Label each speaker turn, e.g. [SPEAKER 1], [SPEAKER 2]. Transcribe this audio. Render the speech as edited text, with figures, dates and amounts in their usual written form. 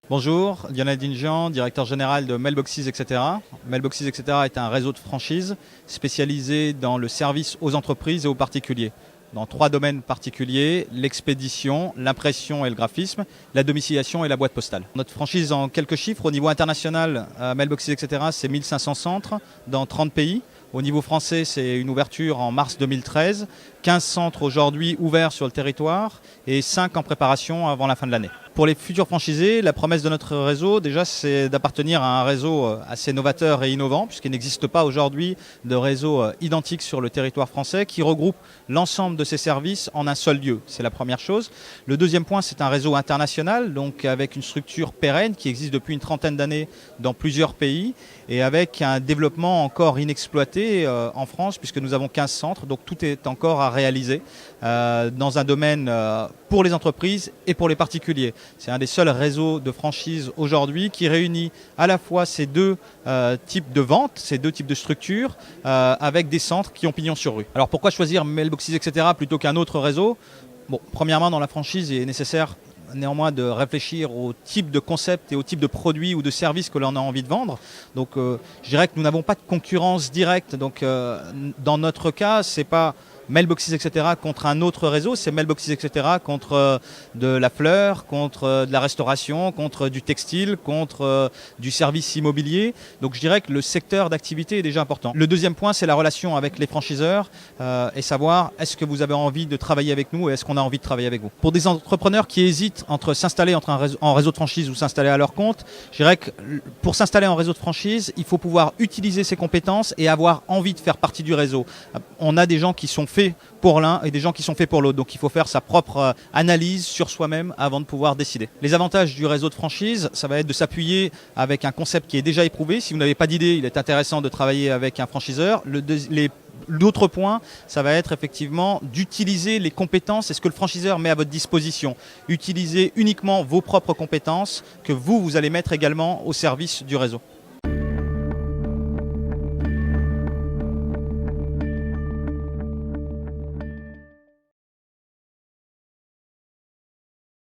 [SPEAKER 1] Bonjour, Lionel Jean, directeur général de Mailboxes, etc. Mailboxes, etc. est un réseau de franchise spécialisé dans le service aux entreprises et aux particuliers. Dans 3 domaines particuliers, l'expédition, l'impression et le graphisme, la domiciliation et la boîte postale. Notre franchise en quelques chiffres, au niveau international, Mailboxes, etc., c'est 1500 centres dans 30 pays. Au niveau français, c'est une ouverture en mars 2013, 15 centres aujourd'hui ouverts sur le territoire et 5 en préparation avant la fin de l'année. Pour les futurs franchisés, la promesse de notre réseau, déjà, c'est d'appartenir à un réseau assez novateur et innovant, puisqu'il n'existe pas aujourd'hui de réseau identique sur le territoire français qui regroupe l'ensemble de ces services en un seul lieu. C'est la première chose. Le deuxième point, c'est un réseau international, donc avec une structure pérenne qui existe depuis une trentaine d'années dans plusieurs pays et avec un développement encore inexploité en France, puisque nous avons 15 centres, donc tout est encore à réaliser dans un domaine pour les entreprises et pour les particuliers. C'est un des seuls réseaux de franchise aujourd'hui qui réunit à la fois ces deux types de ventes, ces deux types de structures, avec des centres qui ont pignon sur rue. Alors pourquoi choisir Mailboxes, etc. plutôt qu'un autre réseau? Bon, premièrement, dans la franchise, il est nécessaire néanmoins de réfléchir au type de concept et au type de produit ou de service que l'on a envie de vendre. Donc je dirais que nous n'avons pas de concurrence directe. Donc dans notre cas, c'est pas Mailboxes, etc. contre un autre réseau, c'est Mailboxes, etc. contre de la fleur, contre de la restauration, contre du textile, contre du service immobilier. Donc je dirais que le secteur d'activité est déjà important. Le deuxième point, c'est la relation avec les franchiseurs et savoir est-ce que vous avez envie de travailler avec nous et est-ce qu'on a envie de travailler avec vous. Pour des entrepreneurs qui hésitent entre s'installer en réseau de franchise ou s'installer à leur compte, je dirais que pour s'installer en réseau de franchise, il faut pouvoir utiliser ses compétences et avoir envie de faire partie du réseau. On a des gens qui sont faits pour l'un et des gens qui sont faits pour l'autre. Donc il faut faire sa propre analyse sur soi-même avant de pouvoir décider. Les avantages du réseau de franchise, ça va être de s'appuyer avec un concept qui est déjà éprouvé. Si vous n'avez pas d'idée, il est intéressant de travailler avec un franchiseur. L'autre point, ça va être effectivement d'utiliser les compétences et ce que le franchiseur met à votre disposition. Utilisez uniquement vos propres compétences que vous allez mettre également au service du réseau.